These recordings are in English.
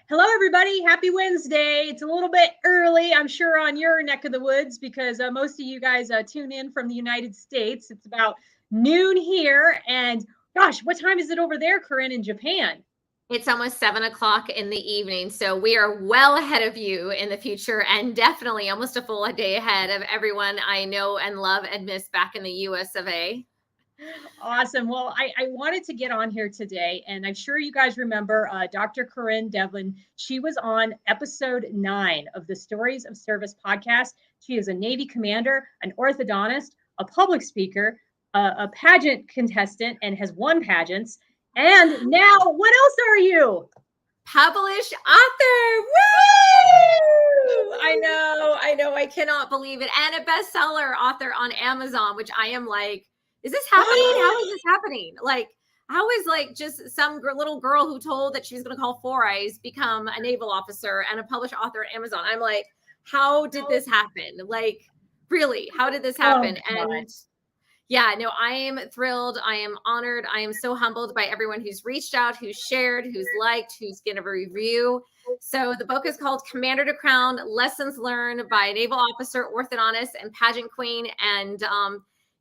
Hello, everybody. Happy Wednesday. It's a little bit early, I'm sure, on your neck of the woods because most of you guys tune in from the United States. It's about noon here. And gosh, what time is it over there, Corinne, in Japan? It's almost 7 o'clock in the evening. So we are well ahead of you in the future and definitely almost a full day ahead of everyone I know and love and miss back in the US of A. Awesome. Well, I wanted to get on here today, and I'm sure you guys remember Dr. Corinne Devin. She was on episode 9 of the Stories of Service podcast. She is a Navy commander, an orthodontist, a public speaker, a pageant contestant, and has won pageants. And now, what else are you? Published author. Woo! I know. I cannot believe it. And a bestseller author on Amazon, which I am like, is this happening? How is this happening? Like, how is like just some little girl who told that she was going to call Four Eyes become a naval officer and a published author at Amazon? I'm like, how did this happen? Like, really, how did this happen? And yeah, no, I am thrilled. I am honored. I am so humbled by everyone who's reached out, who's shared, who's liked, who's given a review. So the book is called Commander to Crown, Lessons Learned by Naval Officer, Orthodontist, and Pageant Queen. And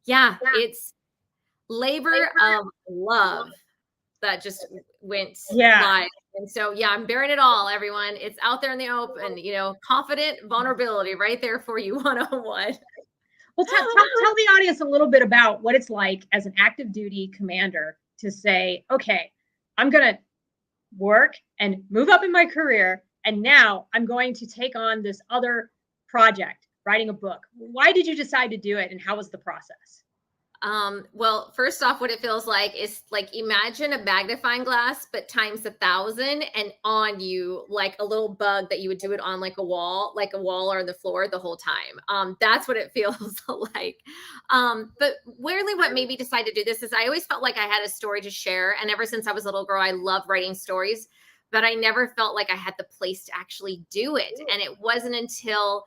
it's labor of love that just went live. And so, I'm bearing it all, everyone. It's out there in the open, confident vulnerability right there for you 101. Well, tell the audience a little bit about what it's like as an active duty commander to say, okay, I'm going to work and move up in my career, and now I'm going to take on this other project, writing a book. Why did you decide to do it, and how was the process? Well, first off, what it feels like is like, imagine a magnifying glass, but times 1,000 and on you, like a little bug that you would do it on like a wall or the floor the whole time. That's what it feels like. But really what made me decide to do this is I always felt like I had a story to share. And ever since I was a little girl, I love writing stories, but I never felt like I had the place to actually do it. And it wasn't until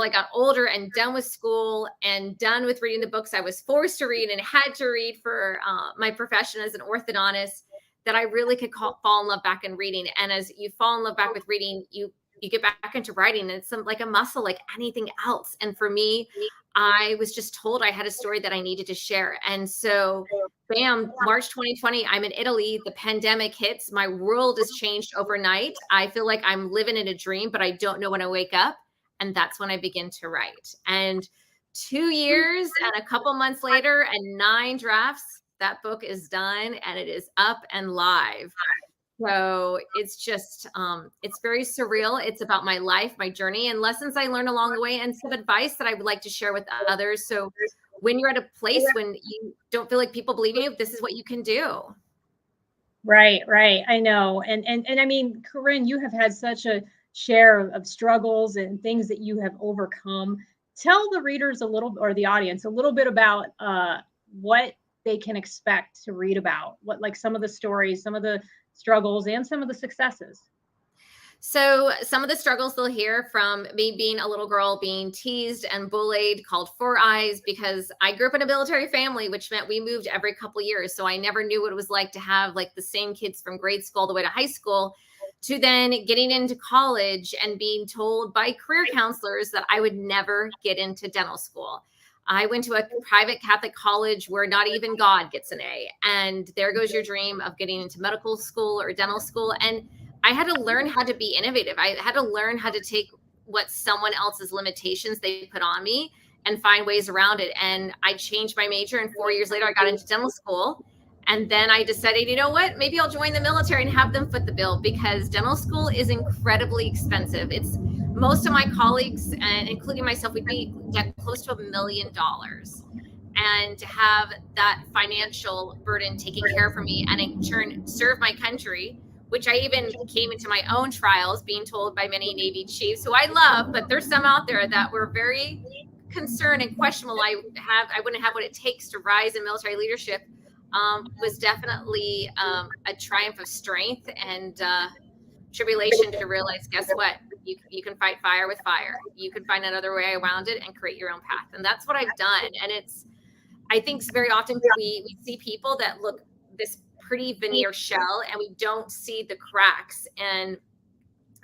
I got older and done with school and done with reading the books I was forced to read and had to read for my profession as an orthodontist that I really could fall in love back in reading. And as you fall in love back with reading, you get back into writing, and it's like a muscle like anything else. And for me, I was just told I had a story that I needed to share. And so bam, March 2020, I'm in Italy. The pandemic hits. My world has changed overnight. I feel like I'm living in a dream, but I don't know when I wake up. And that's when I begin to write. And 2 years and a couple months later and 9 drafts, that book is done and it is up and live. So it's just, it's very surreal. It's about my life, my journey, and lessons I learned along the way, and some advice that I would like to share with others. So when you're at a place when you don't feel like people believe in you, this is what you can do. Right. I know. And I mean, Corinne, you have had such a share of struggles and things that you have overcome. Tell the readers or the audience a little bit about what they can expect to read about, what, like, some of the stories, some of the struggles, and some of the successes. So some of the struggles they'll hear from me being a little girl, being teased and bullied, called Four Eyes, because I grew up in a military family, which meant we moved every couple years. So I never knew what it was like to have like the same kids from grade school all the way to high school, to then getting into college and being told by career counselors that I would never get into dental school. I went to a private Catholic college where not even God gets an A. And there goes your dream of getting into medical school or dental school. And I had to learn how to be innovative. I had to learn how to take what someone else's limitations they put on me and find ways around it. And I changed my major, and 4 years later, I got into dental school. And then I decided, you know what, maybe I'll join the military and have them foot the bill, because dental school is incredibly expensive. It's most of my colleagues, and including myself, would be close to $1 million. And to have that financial burden taken care of for me, and in turn serve my country, which I even came into my own trials being told by many Navy chiefs who I love, but there's some out there that were very concerned and questionable. I wouldn't have what it takes to rise in military leadership. Was definitely a triumph of strength and tribulation to realize, guess what? You can fight fire with fire. You can find another way around it and create your own path. And that's what I've done. And I think very often we see people that look this pretty veneer shell and we don't see the cracks and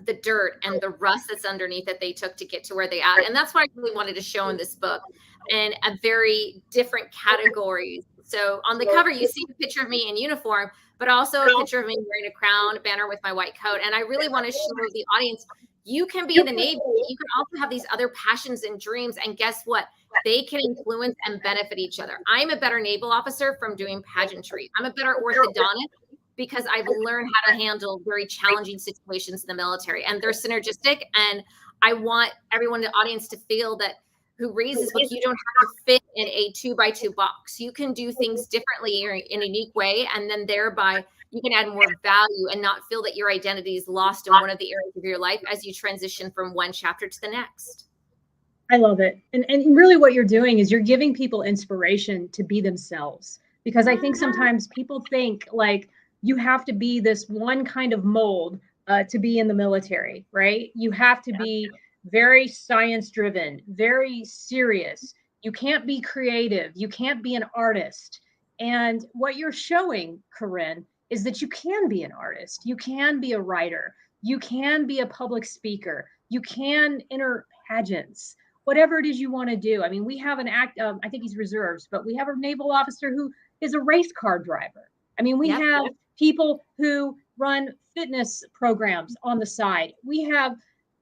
the dirt and the rust that's underneath that they took to get to where they are. And that's what I really wanted to show in this book in a very different categories. So on the cover, you see a picture of me in uniform, but also a picture of me wearing a crown, a banner with my white coat. And I really want to show the audience, you can be in the Navy. You can also have these other passions and dreams. And guess what? They can influence and benefit each other. I'm a better naval officer from doing pageantry. I'm a better orthodontist because I've learned how to handle very challenging situations in the military, and they're synergistic. And I want everyone in the audience to feel that who reads this book, you don't have to fit in a 2x2 box. You can do things differently in a unique way. And then thereby you can add more value and not feel that your identity is lost in one of the areas of your life as you transition from one chapter to the next. I love it. And really what you're doing is you're giving people inspiration to be themselves, because I think sometimes people think like you have to be this one kind of mold to be in the military, right? You have to be very science driven, very serious. You can't be creative. You can't be an artist. And what you're showing, Corinne, is that you can be an artist. You can be a writer. You can be a public speaker. You can enter pageants, whatever it is you want to do. I mean, we have an I think he's reserves, but we have a naval officer who is a race car driver. I mean, we have people who run fitness programs on the side. We have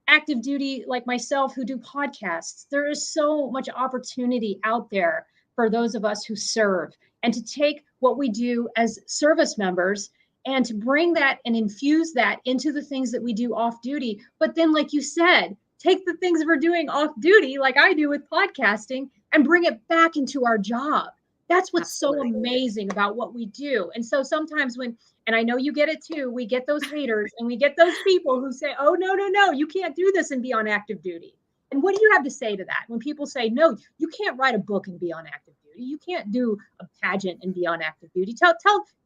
active duty like myself who do podcasts. There is so much opportunity out there for those of us who serve, and to take what we do as service members and to bring that and infuse that into the things that we do off duty. But then, like you said, take the things we're doing off duty, like I do with podcasting, and bring it back into our job. That's what's so amazing about what we do. And so sometimes when, and I know you get it too, we get those haters and we get those people who say, oh, no, you can't do this and be on active duty. And what do you have to say to that? When people say, no, you can't write a book and be on active duty. You can't do a pageant and be on active duty. Tell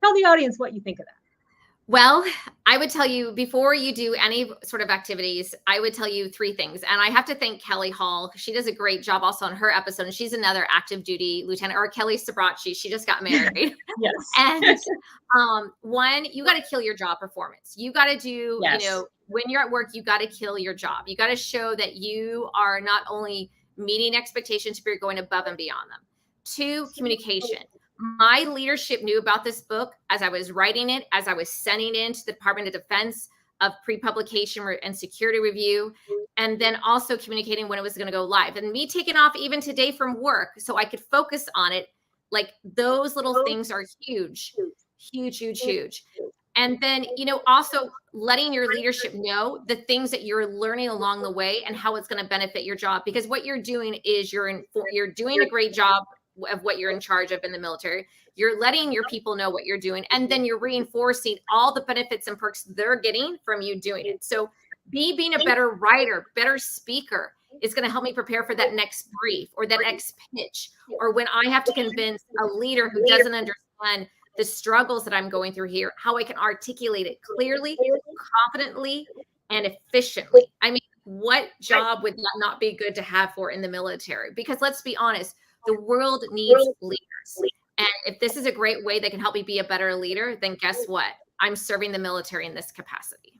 the audience what you think of that. Well, I would tell you, before you do any sort of activities, I would tell you 3 things. And I have to thank Kelly Hall, because she does a great job also on her episode. And she's another active duty lieutenant, or Kelly Sabrachi. She just got married. Yes. And one, you got to kill your job performance. You got to do, when you're at work, you got to kill your job. You got to show that you are not only meeting expectations, but you're going above and beyond them. 2, communication. My leadership knew about this book as I was writing it, as I was sending it to the Department of Defense of pre-publication and security review, and then also communicating when it was going to go live. And me taking off even today from work so I could focus on it, like those little things are huge, huge, huge, huge. And then, also letting your leadership know the things that you're learning along the way and how it's going to benefit your job. Because what you're doing is you're doing a great job of what you're in charge of in the military. You're letting your people know what you're doing, and then you're reinforcing all the benefits and perks they're getting from you doing it. So being a better writer, better speaker is going to help me prepare for that next brief or that next pitch, or when I have to convince a leader who doesn't understand the struggles that I'm going through here, how I can articulate it clearly, confidently, and efficiently. I mean, what job would that not be good to have for in the military? Because let's be honest, the world needs leaders. And if this is a great way that can help me be a better leader, then guess what? I'm serving the military in this capacity.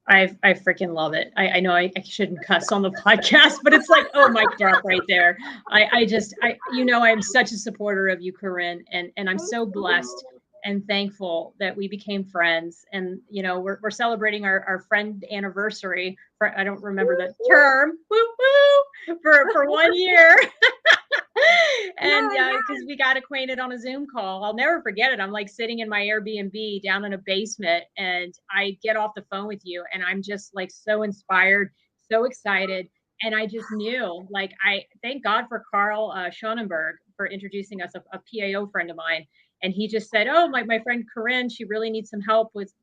I freaking love it. I know I shouldn't cuss on the podcast, but it's like, oh, mic drop right there. I'm such a supporter of you, Corinne, and I'm so blessed and thankful that we became friends. And, we're celebrating our friend anniversary for, I don't remember the term, for 1 year. And because we got acquainted on a Zoom call. I'll never forget it. I'm like sitting in my Airbnb down in a basement, and I get off the phone with you, and I'm just like so inspired, so excited. And I just knew, like, I thank God for Carl Schonenberg for introducing us, a PAO friend of mine. And he just said, oh, my friend Corinne, she really needs some help with,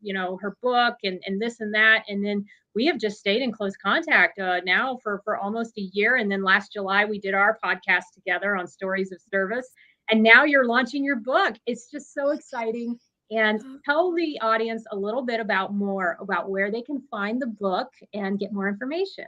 her book and this and that. And then we have just stayed in close contact now for almost a year. And then last July, we did our podcast together on stories of service. And now you're launching your book. It's just so exciting. And tell the audience a little bit about where they can find the book and get more information.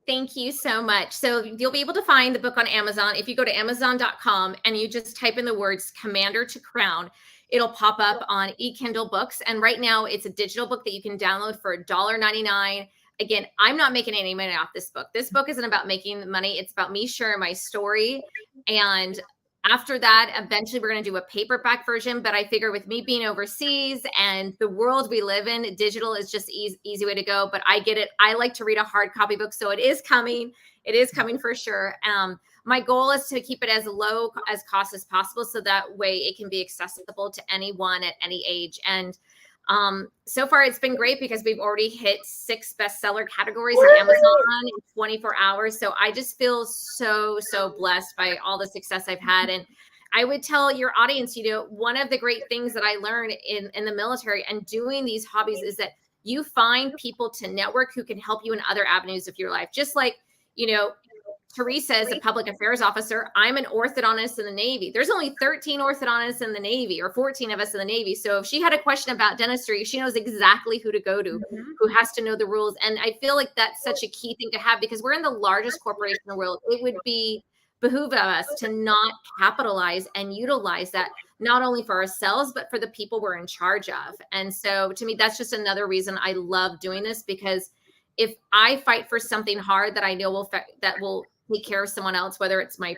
Thank you so much. So you'll be able to find the book on Amazon. If you go to Amazon.com and you just type in the words Commander to Crown, it'll pop up on eKindle books. And right now it's a digital book that you can download for $1.99. Again, I'm not making any money off this book. This book isn't about making money. It's about me sharing my story. And after that, eventually we're going to do a paperback version. But I figure with me being overseas and the world we live in, digital is just easy way to go. But I get it. I like to read a hard copy book. So it is coming. It is coming for sure. My goal is to keep it as low as cost as possible. So that way it can be accessible to anyone at any age. And so far it's been great because we've already hit 6 bestseller categories on Amazon in 24 hours. So I just feel so blessed by all the success I've had. And I would tell your audience, one of the great things that I learned in the military and doing these hobbies is that you find people to network who can help you in other avenues of your life. Just like, Teresa is a public affairs officer. I'm an orthodontist in the Navy. There's only 13 orthodontists in the Navy, or 14 of us in the Navy. So if she had a question about dentistry, she knows exactly who to go to, who has to know the rules. And I feel like that's such a key thing to have because we're in the largest corporation in the world. It would behoove us to not capitalize and utilize that, not only for ourselves, but for the people we're in charge of. And so to me, that's just another reason I love doing this, because if I fight for something hard that I know that will take care of someone else, whether it's my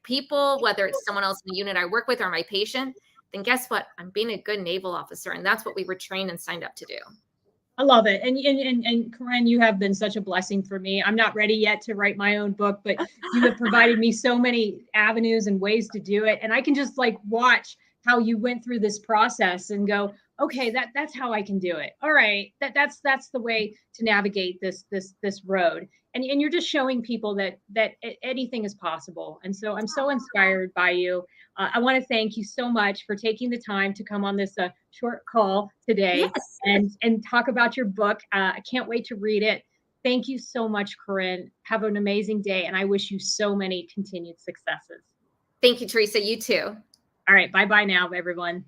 people, whether it's someone else in the unit I work with or my patient, then guess what? I'm being a good naval officer. And that's what we were trained and signed up to do. I love it. And Corinne, you have been such a blessing for me. I'm not ready yet to write my own book, but you have provided me so many avenues and ways to do it. And I can just watch how you went through this process and go, okay, that's how I can do it. All right. That's the way to navigate this road. And you're just showing people that anything is possible. And so I'm so inspired by you. I want to thank you so much for taking the time to come on this short call today. Yes. and talk about your book. I can't wait to read it. Thank you so much, Corinne. Have an amazing day. And I wish you so many continued successes. Thank you, Teresa. You too. All right. Bye-bye now, everyone.